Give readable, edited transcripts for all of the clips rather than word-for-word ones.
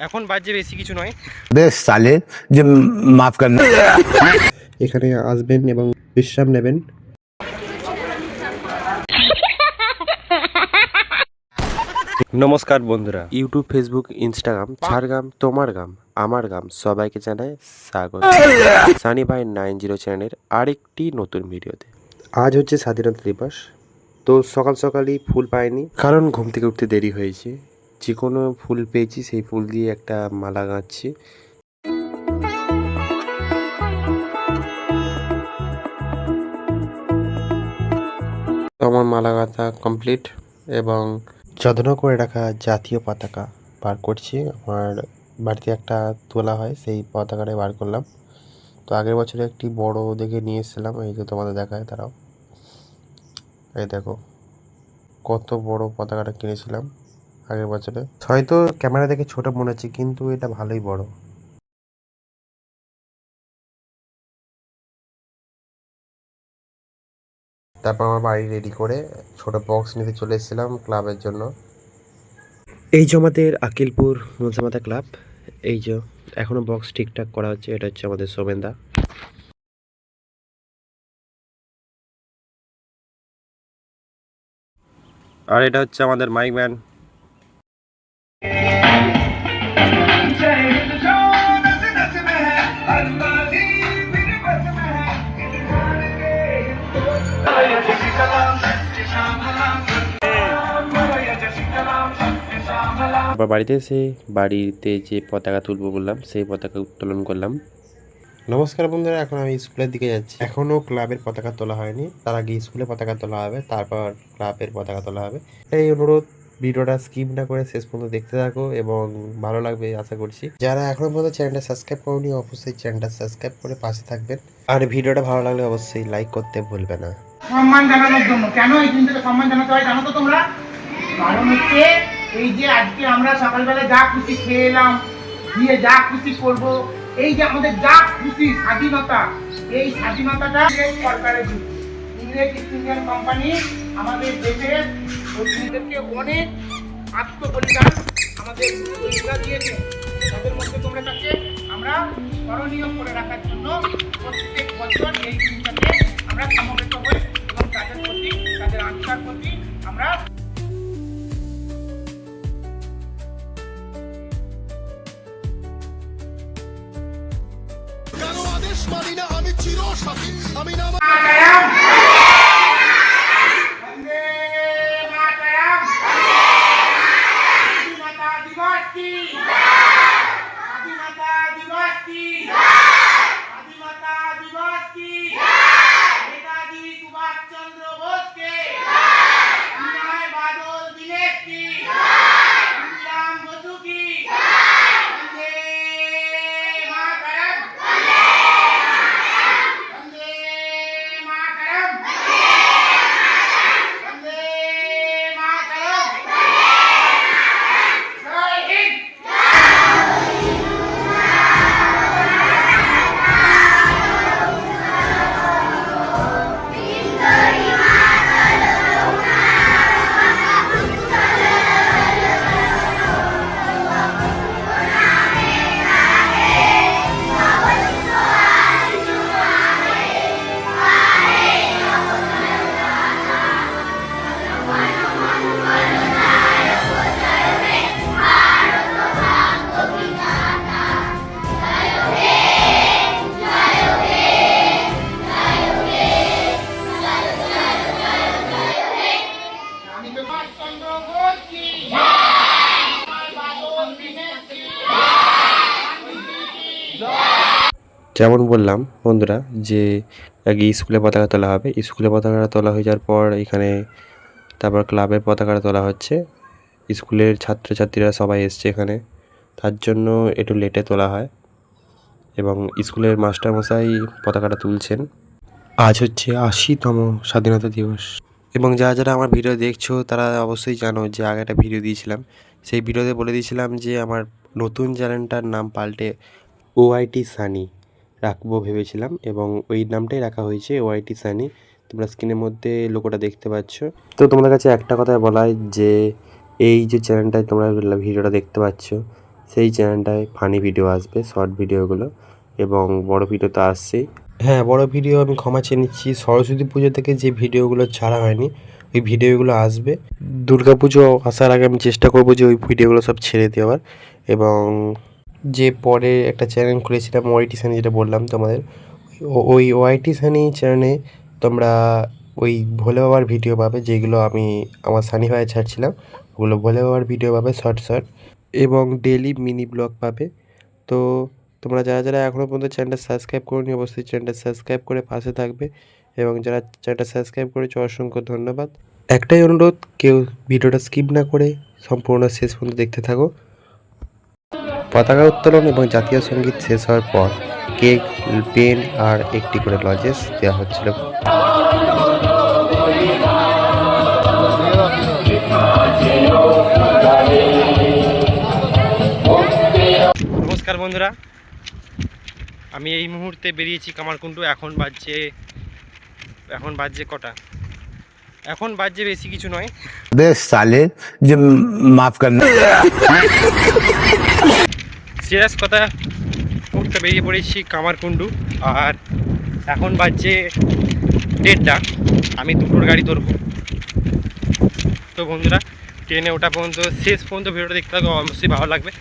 এখন বাজে বেশি কিছু নয়। বেশ সালে যে মাফ করনা। এখানে আসবেন এবং বিশ্রাম নেবেন। নমস্কার বন্ধুরা, ইউটিউব, ফেসবুক, ইনস্টাগ্রাম, ঝাড়গ্রাম, তোমার গ্রাম, আমার গ্রাম, সবাইকে জানাই স্বাগত সানি ভাই 90 চ্যানেলের আরেকটি নতুন ভিডিওতে। আজ হচ্ছে স্বাধীনতা দিবস। তো সকাল সকালই ফুল পাইনি, কারণ ঘুম থেকে উঠতে দেরি হয়েছে। যে কোনো ফুল পেয়েছি, সেই ফুল দিয়ে একটা মালা গাঁচ্ছি। আমার মালা গাঁথা কমপ্লিট এবং যত্ন করে রাখা জাতীয় পতাকা বার করছি। আমার বাড়িতে একটা তোলা হয়, সেই পতাকাটাই বার করলাম। তো আগের বছরে একটি বড় দেখে নিয়ে এসেছিলাম, এই যে তোমাদের দেখায় তারাও। এই দেখো কত বড় পতাকাটা কিনেছিলাম আগের বছরে। হয়তো ক্যামেরা দেখে ছোট মনে হচ্ছে, কিন্তু এটা ভালোই বড়। তারপর আমার বাড়ি রেডি করে ছোট বক্স নিতে চলে এসেছিলাম ক্লাবের জন্য। এই যে আমাদের আকিলপুর মনসামাতা ক্লাব, এই যে এখনো বক্স ঠিকঠাক করা হচ্ছে। এটা হচ্ছে আমাদের সোমেনদা। আর এটা হচ্ছে আমাদের মাইক ম্যান। আবার বাড়িতে এসে বাড়িতে যে পতাকা তুলবো বললাম, সেই পতাকা উত্তোলন করলাম। নমস্কার বন্ধুরা, এখন আমি স্কুলের দিকে যাচ্ছি। এখনও ক্লাবের পতাকা তোলা হয়নি, তার আগে স্কুলে পতাকা তোলা হবে, তারপর ক্লাবের পতাকা তোলা হবে। এই অনুরোধ, ভিডিওটা স্কিপ না করে শেষ পর্যন্ত দেখতে থাকো এবং ভালো লাগবে আশা করছি। যারা এখনো পর্যন্ত চ্যানেলটা সাবস্ক্রাইব করোনি, অবশ্যই চ্যানেলটা সাবস্ক্রাইব করে পাশে থাকবেন। আর ভিডিওটা ভালো লাগলে অবশ্যই লাইক করতে ভুলবে না। সম্মান জানানোর জন্য। কেন এই দিনটাকে সম্মান জানাতে হয় জানো তো তোমরা? কারণ হচ্ছে এই যে আজকে আমরা সকালবেলা যা খুশি খেয়ে এলাম, দিয়ে যা খুশি করব, এই যে আমাদের যা খুশি স্বাধীনতা, এই স্বাধীনতাটা সরকারের দিন। ইংরেজ ইস্ট ইন্ডিয়ান কোম্পানি আমাদের দেশের প্রতিনিধিদেরকে অনেক আত্মবলিদান আমাদের শহীদরা দিয়েছে। তাদের মধ্যে তোমরা তাকে আমরা স্মরণীয় করে রাখার জন্য প্রত্যেক বছর এই দিনটাকে আমরা সমবেত হই এবং তাদের প্রতি, তাদের আত্মার প্রতি আমরা আমি চিরসাথী, আমি না বন্দে মাতরম। স্বাধীনতা দিবস কি? স্বাধীনতা দিবস কি? স্বাধীনতা দিবস কি? নেতাজি সুভাষচন্দ্র বোসকে, বিনয় বাদল দীনেশ কি, রাম বসু কি, বন্দে মাতরম। বন্দে মাতরম। বন্দে মাতরম। জয় হিন্দ। আমি তো সুভাষচন্দ্র বোস কি, বিনয় বাদল দীনেশ কি, যেমন বললাম বন্ধুরা, যে আগে স্কুলে পতাকা তোলা হবে। স্কুলে পতাকাটা তোলা হয়ে যাওয়ার পর এখানে তারপর ক্লাবের পতাকাটা তোলা হচ্ছে। স্কুলের ছাত্রছাত্রীরা সবাই এসছে এখানে, তার জন্য একটু লেটে তোলা হয় এবং স্কুলের মাস্টারমশাই পতাকাটা তুলছেন। আজ হচ্ছে 80তম স্বাধীনতা দিবস এবং যারা যারা আমার ভিডিও দেখছো তারা অবশ্যই জানো যে আগে একটা ভিডিও দিয়েছিলাম। সেই ভিডিওতে বলে দিয়েছিলাম যে আমার নতুন চ্যানেলটার নাম পাল্টে ওআইটি সানি রাখবো ভেবেছিলাম এবং ওই নামটাই রাখা হয়েছে, ওআইটি সানি। তোমরা স্ক্রিনের মধ্যে লোগোটা দেখতে পাচ্ছ। তো তোমাদের কাছে একটা কথাই বলাই যে এই যে চ্যানেলটায় তোমরা ভিডিওটা দেখতে পাচ্ছ, সেই চ্যানেলটায় ফানি ভিডিও আসবে, শর্ট ভিডিওগুলো, এবং বড় ভিডিও তো আসছেই। হ্যাঁ, বড় ভিডিও আমি ক্ষমা চেয়ে নিচ্ছি, সরস্বতী পুজো থেকে যে ভিডিওগুলো ছাড়া হয়নি ওই ভিডিওগুলো আসবে। দুর্গা পুজো আসার আগে আমি চেষ্টা করবো যে ওই ভিডিওগুলো সব ছেড়ে দেওয়ার। এবং যে পরে একটা চ্যানেল খুলেছিলাম ওয়াইটি সানি, যেটা বললাম তোমাদের, ওই ওয়াইটি সানি চ্যানেলে তোমরা ওই ভোলে বাবার ভিডিও পাবে, যেগুলো আমি আমার সানি ভাইয়ে ছাড়ছিলাম, ওগুলো ভোলে বাবার ভিডিও পাবে শর্ট শর্ট, এবং ডেলি মিনি ব্লগ পাবে। তো তোমরা যারা যারা এখনও পর্যন্ত চ্যানেলটা সাবস্ক্রাইব করোনি অবশ্যই চ্যানেলটা সাবস্ক্রাইব করে পাশে থাকবে, এবং যারা চ্যানেলটা সাবস্ক্রাইব করেছো অসংখ্য ধন্যবাদ। একটাই অনুরোধ, কেউ ভিডিওটা স্কিপ না করে সম্পূর্ণ শেষ পর্যন্ত দেখতে থাকো। পতাকা উত্তোলন এবং জাতীয় সঙ্গীত শেষ হওয়ার পর কেক, পেন আর একটি করে লজেস দেওয়া হচ্ছিল। নমস্কার বন্ধুরা, আমি এই মুহূর্তে বেরিয়েছি কামারকুণ্ডু। এখন বাজছে কটা? এখন বাজছে বেশি কিছু নয়। बेस साले जो माफ करना। সিরিয়াস কথা, মুহূর্তে বেরিয়ে পড়েছি কামারকুণ্ডু, আর এখন বাজছে 1:30টা। আমি দুটোর গাড়ি ধরবো। তো বন্ধুরা, ট্রেনে ওঠা পর্যন্ত শেষ পর্যন্ত ভিডিওটা দেখতে থাকো, অবশ্যই ভালো লাগবে।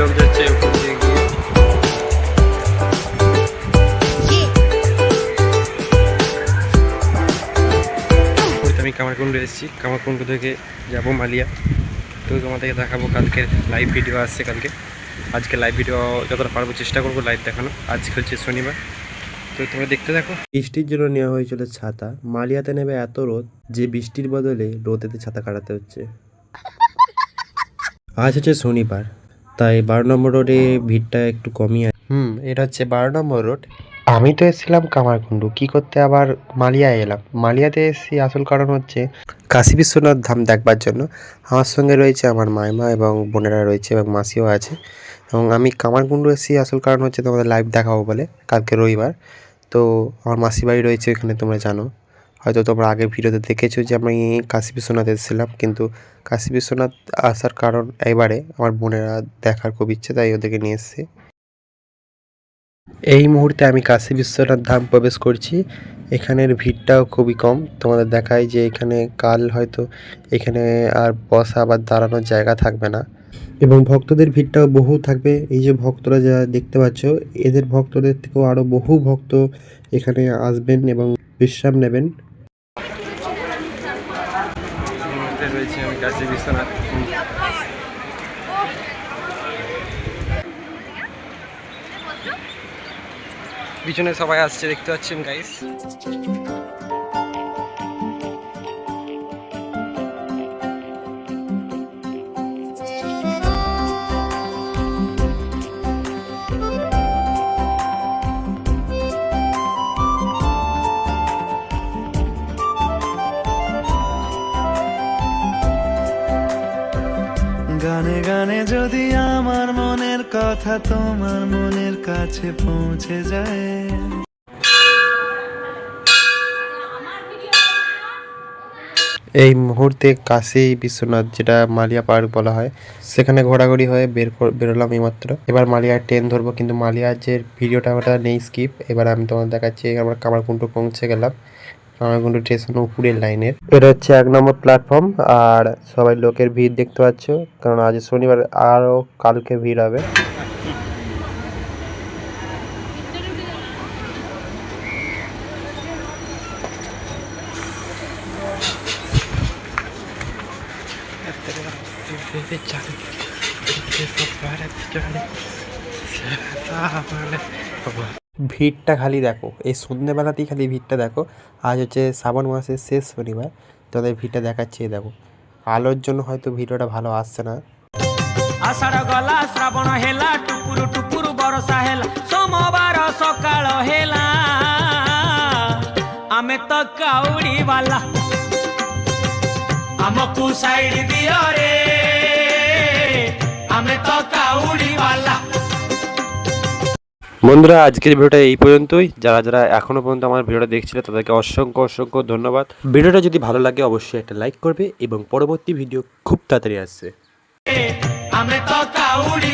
লোক যাচ্ছে উপর দিয়ে গিয়ে। আমি কামারকুণ্ডু এসেছি, কামারকুণ্ডু থেকে যাবো মালিয়া। তো তোমাদেরকে দেখাবো কালকের লাইভ ভিডিও আসছে কালকে। আজকে লাইভ ভিডিও যতটা পারবো চেষ্টা করবো লাইভ দেখানো। আজকে হচ্ছে শনিবার, তো তোমরা দেখতে থাকো। বৃষ্টির জন্য নেওয়া হয়েছিল ছাতা। মালিয়াতে নেবে এত রোদ যে বৃষ্টির বদলে রোদেতে ছাতা কাটাতে হচ্ছে। আজ হচ্ছে শনিবার, তাই 12 নম্বর রোডে ভিড়টা একটু কমই আছে। এটা হচ্ছে 12 নম্বর রোড। আমি তো এসেছিলাম কামারকুণ্ডু, কি করতে আবার মালিয়ায় এলাম। মালিয়াতে এসেছি আসল কারণ হচ্ছে কাশী বিশ্বনাথ ধাম দেখবার জন্য। আমার সঙ্গে রয়েছে আমার মাইমা এবং বোনেরা রয়েছে এবং মাসিও আছে, এবং আমি কামারকুণ্ডু এসেছি আসল কারণ হচ্ছে তোমাদের লাইভ দেখাবো বলে। কালকে রবিবার, তো আমার মাসি বাড়ি রয়েছে এখানে, তোমরা জানো হয়তো, তোমরা আগের ভিডিওতে দেখেছো যে আমি কাশী বিশ্বনাথ এসেছিলাম। কিন্তু কাশী বিশ্বনাথ আসার কারণ এবারে আমার বোনেরা দেখার খুব ইচ্ছে, তাই ওদেরকে নিয়ে এসেছি। এই মুহূর্তে আমি কাশী বিশ্বনাথ ধাম প্রবেশ করছি। এখানের ভিড়টাও খুবই কম। তোমাদের দেখায় যে এখানে কাল হয়তো এখানে আর বসা বা দাঁড়ানোর জায়গা থাকবে না, এবং ভক্তদের ভিড়টাও বহু থাকবে। এই যে ভক্তরা যা দেখতে পাচ্ছ, এদের ভক্তদের থেকেও আরও বহু ভক্ত এখানে আসবেন এবং বিশ্রাম নেবেন। রয়েছে আমি কাশী বিশ্বনাথ। পিছনে সবাই আসছে, দেখতে পাচ্ছেন গাইস। গানে গানে যদি আমার মনের কথা তোমার মনের কাছে পৌঁছে যায়। এই মুহূর্তে কাশী বিশ্বনাথ, যেটা মালিয়া পার্ক বলা হয়, সেখানে ঘোরাঘুরি হয়ে বেরোলাম এইমাত্র। এবার মালিয়ার ট্রেন ধরবো, কিন্তু মালিয়ার যে ভিডিওটা ওটা নেই, স্কিপ। এবার আমি তোমাদের দেখাচ্ছি আমরা কামারকুণ্ডু পৌঁছে গেলাম। কামারকুণ্ডু স্টেশন উপরের লাইনের। এটা হচ্ছে 1 নম্বর প্ল্যাটফর্ম। আর সবাই লোকের ভিড় দেখতে পাচ্ছ, কারণ আজ শনিবার, আরও কালকে ভিড় হবে। ভিড়টা খালি দেখো, এই সন্ধ্যেবেলাতেই খালি ভিড়টা দেখো। আজ হচ্ছে শ্রাবণ মাসের শেষ শনিবার, তাদের ভিড়টা দেখাচ্ছে। দেখো, আলোর জন্য হয়তো ভিডিওটা ভালো আসছে না। আষাঢ় গলা শ্রাবণ হেলা টুকুরু টুকুরু বরষা হেলা সোমবার সকাଳ হেলা ଆମେ ତ କାଉଡ଼ି ବାଲା ଆମକୁ ସାଇଡ୍ ଦିଅ ରେ ଆମେ ତ କାଉଡ଼ି ବାଲା। বন্ধুরা, আজকের ভিডিওটা এই পর্যন্তই। যারা যারা এখনও পর্যন্ত আমার ভিডিওটা দেখছিল তাদেরকে অসংখ্য অসংখ্য ধন্যবাদ। ভিডিওটা যদি ভালো লাগে অবশ্যই একটা লাইক করবে এবং পরবর্তী ভিডিও খুব তাড়াতাড়ি আসছে। ଆମେ ତ କାଉଡ଼ି